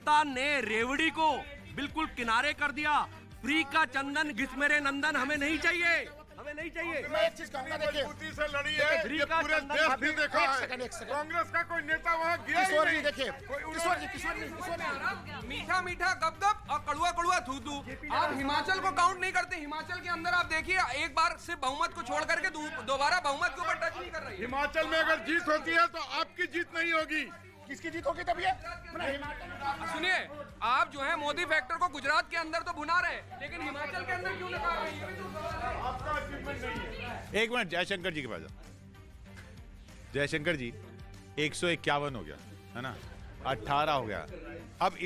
सत्ता ने रेवड़ी को बिल्कुल किनारे कर दिया। फ्री का चंदन घिस मेरे नंदन हमें नहीं चाहिए, हमें नहीं चाहिए। मैं एक चीज कहूंगा, देखिए मजबूती से लड़ी है, ये पूरे देश ने देखा है। कांग्रेस का कोई नेता वहाँ गया ही किशोर जी, नहीं। देखिए किशोर जी मीठा मीठा गप-गप और कड़ुआ कड़ुआ थू-थू। आप हिमाचल को काउंट नहीं करते। हिमाचल के अंदर आप देखिए, एक बार से बहुमत को छोड़ करके दोबारा बहुमत के ऊपर टच नहीं कर रही है। हिमाचल में अगर जीत होती है तो आपकी जीत नहीं होगी। किसकी जीत होगी तब ये? सुनिए, आप जो है मोदी फैक्टर को गुजरात के अंदर तो भुना रहे, लेकिन हिमाचल के अंदर क्यों लगा रहे हैं? आपका अचीवमेंट नहीं है। एक मिनट, जयशंकर जी के पास जाओ। जयशंकर जी, 151 हो गया है ना, 18 हो गया। अब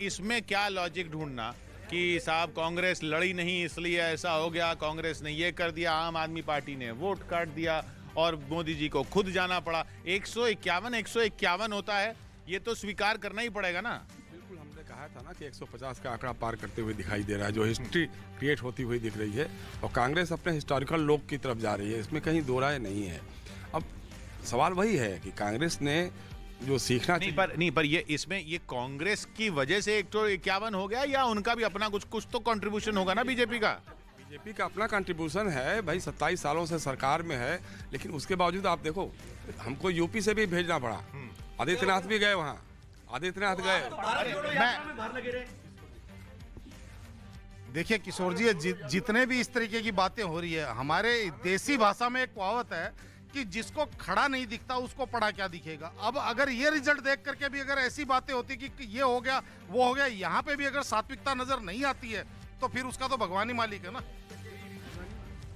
इसमें क्या लॉजिक ढूंढना कि साहब कांग्रेस लड़ी नहीं इसलिए ऐसा हो गया, कांग्रेस ने ये कर दिया, आम आदमी पार्टी ने वोट काट दिया और मोदी जी को खुद जाना पड़ा। 151 होता है, ये तो स्वीकार करना ही पड़ेगा ना। बिल्कुल, हमने कहा था ना कि 150 का आंकड़ा पार करते हुए दिखाई दे रहा है, जो हिस्ट्री क्रिएट होती हुई दिख रही है, और कांग्रेस अपने हिस्टोरिकल लोग की तरफ जा रही है, इसमें कहीं दो राय नहीं है। अब सवाल वही है कि कांग्रेस ने जो सीखना नहीं पर ये इसमें ये कांग्रेस की वजह से 151 हो गया, या उनका भी अपना कुछ तो कंट्रीब्यूशन होगा ना बीजेपी का? बीजेपी का अपना कंट्रीब्यूशन है भाई, 27 सालों से सरकार में है, लेकिन उसके बावजूद आप देखो, हमको यूपी से भी भेजना पड़ा, आदित्यनाथ भी गए वहाँ, आदित्यनाथ गए। देखिए किशोर जी, जितने भी इस तरीके की बातें हो रही है, हमारे देसी भाषा में एक कहावत है कि जिसको खड़ा नहीं दिखता उसको पड़ा क्या दिखेगा। अब अगर ये रिजल्ट देख करके भी अगर ऐसी बातें होती कि ये हो गया वो हो गया, यहाँ पे भी अगर सात्विकता नजर नहीं आती है तो फिर उसका तो भगवान ही मालिक है ना।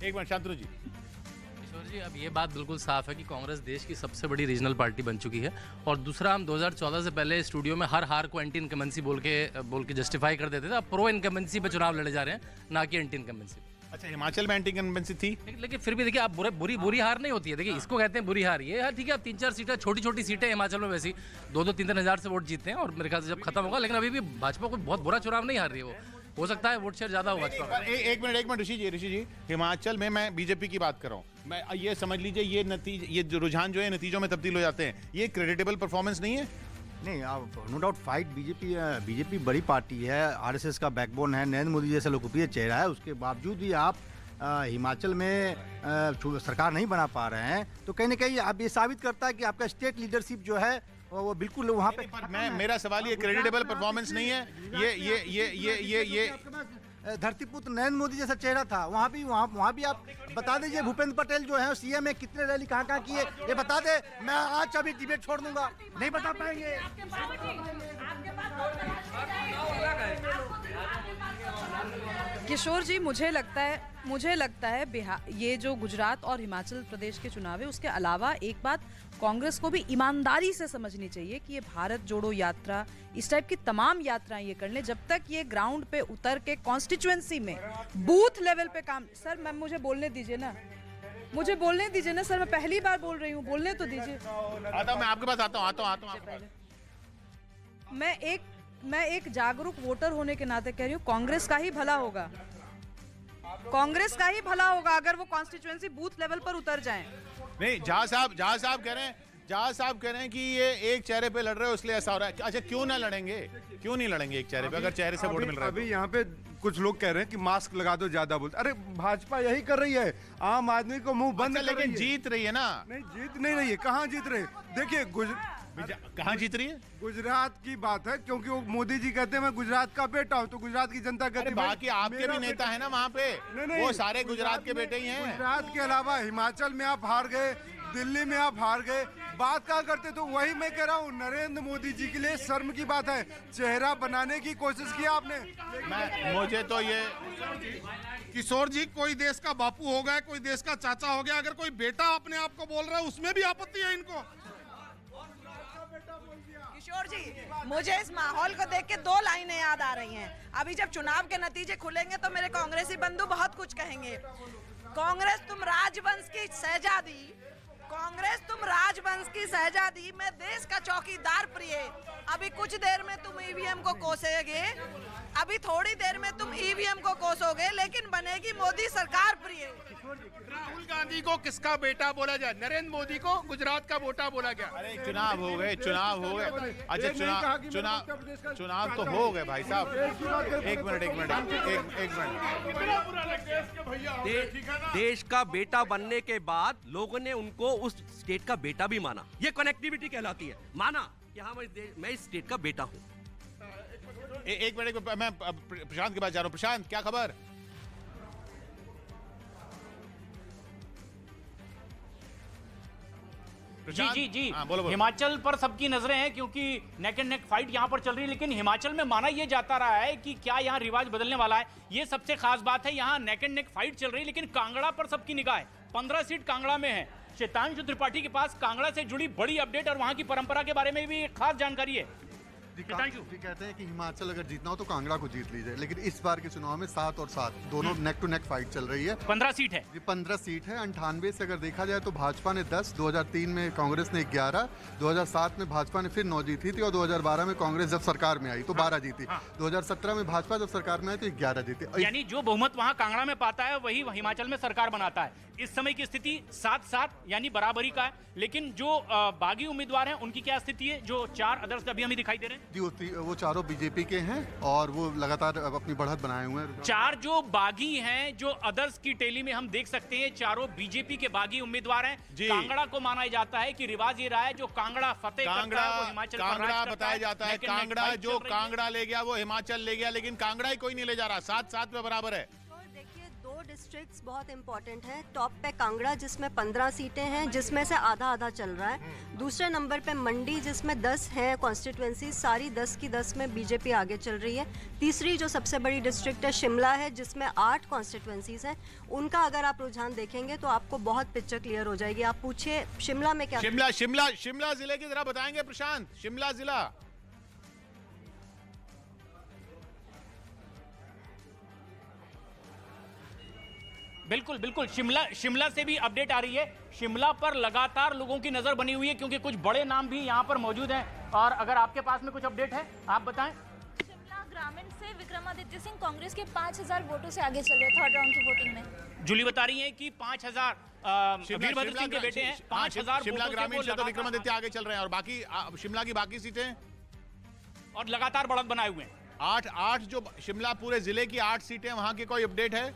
एक मिनट शांतनु जी। किशोर जी, अब ये बात बिल्कुल साफ है कि कांग्रेस देश की सबसे बड़ी रीजनल पार्टी बन चुकी है, और दूसरा, हम 2014 से पहले स्टूडियो में हर हार को एंटी इनकम्बेंसी बोल के जस्टिफाई कर देते थे। अब प्रो इनकम्बेंसी पे चुनाव लड़े जा रहे हैं, ना कि एंटी इनकम्बेंसी। अच्छा, हिमाचल में एंटी इनकम्बेंसी थी, लेकिन फिर भी देखिए, आप बुरी हार नहीं होती है। देखिए, इसको कहते हैं बुरी हार। ये ठीक है, आप 3-4 सीटें, छोटी सीटें हिमाचल में वैसी 2-3 हज़ार से वोट जीतते हैं, और मेरे ख्याल से जब खत्म होगा, लेकिन अभी भी भाजपा को बहुत बुरा चुनाव नहीं हार रही है। वो हो सकता है वोट शेयर ज्यादा हुआ। एक मिनट ऋषि जी, हिमाचल में मैं बीजेपी की बात कर रहा हूँ, मैं ये समझ लीजिए, ये रुझान जो है नतीजों में तब्दील हो जाते हैं, ये क्रेडिटेबल परफॉर्मेंस नहीं है। नहीं, आप नो डाउट फाइट, बीजेपी बड़ी पार्टी है, आरएसएस का बैकबोन है, नरेंद्र मोदी जैसा लोकप्रिय चेहरा है, उसके बावजूद भी आप हिमाचल में सरकार नहीं बना पा रहे हैं, तो कहीं ना कहीं आप ये साबित करता है कि आपका स्टेट लीडरशिप जो है वो बिल्कुल वहाँ पे। मेरा सवाल ये क्रेडिटेबल परफॉर्मेंस नहीं है। ये धरतीपुत्र नरेंद्र मोदी जैसा चेहरा था, वहाँ भी आप बता दीजिए, भूपेंद्र पटेल जो है सीएम है, कितने रैली कहाँ किए, ये बता दे। मैं आज अभी डिबेट छोड़ दूंगा, नहीं बता पाएंगे। किशोर जी, मुझे लगता है बिहार, ये जो गुजरात और हिमाचल प्रदेश के चुनाव है, उसके अलावा एक बात कांग्रेस को भी ईमानदारी से समझनी चाहिए कि ये भारत जोड़ो यात्रा, इस टाइप की तमाम यात्राएं ये कर लें, जब तक ये ग्राउंड पे उतर के कॉन्स्टिट्यूएंसी में बूथ लेवल पे काम। सर मैम, मुझे बोलने दीजिए ना सर, मैं पहली बार बोल रही हूँ, बोलने तो दीजिए। आता हूँ, मैं आपके पास आता हूँ। मैं एक जागरूक वोटर होने के नाते कह रही हूँ, कांग्रेस का ही भला होगा अगर वो कॉन्स्टिट्यूएंसी बूथ लेवल पर उतर जाएं। नहीं, जहाँ साहब कह रहे हैं कि ये एक चेहरे पे लड़ रहे हो इसलिए ऐसा हो रहा है। अच्छा, क्यों नहीं लड़ेंगे एक चेहरे पे, अगर चेहरे से वोट मिल रहा है? अभी यहाँ पे कुछ लोग कह रहे हैं कि मास्क लगा दो, ज्यादा बोलते। अरे भाजपा यही कर रही है, आम आदमी को मुंह बंद कर रही है। लेकिन जीत रही है ना? नहीं, जीत नहीं रही है। कहाँ जीत रही है? देखिए कहाँ जीत रही है? गुजरात की बात है, क्योंकि वो मोदी जी कहते हैं मैं गुजरात का बेटा हूँ, तो गुजरात की जनता कहती है। बाकी आपके भी नेता है ना वहाँ पे, वो सारे गुजरात के बेटे ही हैं। गुजरात के अलावा हिमाचल में आप हार गए, दिल्ली में आप हार गए, बात क्या करते? तो वही मैं कह रहा हूँ, नरेंद्र मोदी जी के लिए शर्म की बात है। चेहरा बनाने की कोशिश की आपने। मुझे तो ये किशोर जी, कोई देश का बापू हो गया, कोई देश का चाचा हो गया, अगर कोई बेटा अपने आप को बोल रहा है उसमें भी आपत्ति है इनको। किशोर जी, मुझे इस माहौल को देख के 2 लाइनें याद आ रही हैं। अभी जब चुनाव के नतीजे खुलेंगे तो मेरे कांग्रेसी बंधु बहुत कुछ कहेंगे। कांग्रेस, तुम राजवंश की शहजादी, कांग्रेस तुम राजवंश की शहजादी में देश का चौकीदार प्रिय। अभी कुछ देर में तुम ईवीएम को कोसेगे, अभी थोड़ी देर में तुम ईवीएम को कोसोगे, लेकिन बनेगी मोदी सरकार प्रिय। राहुल गांधी को किसका बेटा बोला जाए? नरेंद्र मोदी को गुजरात का बेटा बोला गया। अरे चुनाव हो गए, चुनाव हो गए। अच्छा चुनाव तो हो गए भाई साहब। एक मिनट। देश का बेटा बनने के बाद लोगों ने उनको उस स्टेट का बेटा भी माना। ये कनेक्टिविटी कहलाती है। माना कि हाँ मैं इस स्टेट का बेटा हूँ। एक मिनट, मैं प्रशांत के पास जा रहा हूँ। प्रशांत, क्या खबर? जी। हाँ, बोलो। हिमाचल पर सबकी नजरें हैं क्योंकि नेक एंड नेक फाइट यहाँ पर चल रही है, लेकिन हिमाचल में माना यह जाता रहा है कि क्या यहाँ रिवाज बदलने वाला है। ये सबसे खास बात है। यहाँ नेक एंड नेक फाइट चल रही है, लेकिन कांगड़ा पर सबकी निगाह है। 15 सीट कांगड़ा में है। शैतांशु त्रिपाठी के पास कांगड़ा से जुड़ी बड़ी अपडेट और वहाँ की परंपरा के बारे में भी खास जानकारी है। जी कहते हैं कि हिमाचल अगर जीतना हो तो कांगड़ा को जीत लीजिए, लेकिन इस बार के चुनाव में 7 और 7 दोनों नेक टू नेक फाइट चल रही है। 15 सीट है। जी 15 सीट है। 98 से अगर देखा जाए तो भाजपा ने 10, 2003 में कांग्रेस ने 11, 2007 में भाजपा ने फिर 9 जीती थी और 2012 में कांग्रेस जब सरकार में आई तो 12 जीती। 2017 में भाजपा जब सरकार में आई तो 11 जीती। यानी जो बहुमत वहाँ कांगड़ा में पाता है वही हिमाचल में सरकार बनाता है। इस समय की स्थिति 7-7 यानी बराबरी का है, लेकिन जो बागी उम्मीदवार हैं उनकी क्या स्थिति है? जो 4 अदर्स अभी हमें दिखाई दे रहे हैं जी वो चारों बीजेपी के हैं और वो लगातार अपनी बढ़त बनाए हुए हैं। 4 जो बागी हैं, जो अदर्स की टेली में हम देख सकते हैं, चारों बीजेपी के बागी उम्मीदवार हैं। कांगड़ा को माना जाता है कि रिवाज ये रहा है जो कांगड़ा फतेह करता है वो हिमाचल कांगड़ा बताया जाता है। कांगड़ा जो कांगड़ा ले गया वो हिमाचल ले गया, लेकिन कांगड़ा ही कोई नहीं ले जा रहा। 7-7 में बराबर है। डिस्ट्रिक्ट्स बहुत इंपॉर्टेंट है। टॉप पे कांगड़ा जिसमें 15 सीटें हैं, जिसमें से आधा चल रहा है। दूसरे नंबर पे मंडी जिसमें 10 हैं कॉन्स्टिट्यूएंसी, सारी 10 की 10 में बीजेपी आगे चल रही है। तीसरी जो सबसे बड़ी डिस्ट्रिक्ट है शिमला है, जिसमें 8 कॉन्स्टिट्यूएंसीज हैं। उनका अगर आप रुझान देखेंगे तो आपको बहुत पिक्चर क्लियर हो जाएगी। आप पूछिए शिमला में क्या। शिमला जिले की जरा बताएंगे प्रशांत। शिमला जिला बिल्कुल शिमला से भी अपडेट आ रही है। शिमला पर लगातार लोगों की नजर बनी हुई है क्योंकि कुछ बड़े नाम भी यहाँ पर मौजूद हैं। और अगर आपके पास में कुछ अपडेट है आप बताएं। शिमला ग्रामीण से विक्रमादित्य सिंह कांग्रेस के 5000 वोटों से आगे चल रहे हैं 3rd राउंड की वोटिंग में। जूली बता रही है कि 5000 वीरभद्र सिंह के बेटे हैं। 5000 शिमला ग्रामीण से तो विक्रमादित्य आगे चल रहे हैं और बाकी शिमला की बाकी सीटें और लगातार बढ़त बनाए हुए हैं। 8 जो शिमला पूरे जिले की 8 सीटें, वहां की कोई अपडेट है?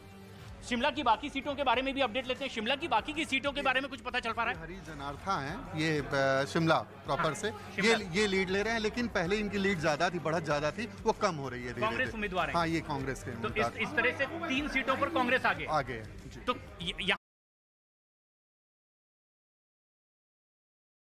शिमला की बाकी सीटों के बारे में भी अपडेट लेते हैं। शिमला की बाकी की सीटों के बारे में कुछ पता चल पा रहा है? हरी जनार्था हैं ये शिमला प्रॉपर से। ये लीड ले रहे हैं, लेकिन पहले इनकी लीड ज्यादा थी, बढ़त ज्यादा थी, वो कम हो रही है। कांग्रेस उम्मीदवार है। हाँ, ये कांग्रेस के तो इस तरह से 3 सीटों पर कांग्रेस आगे है। तो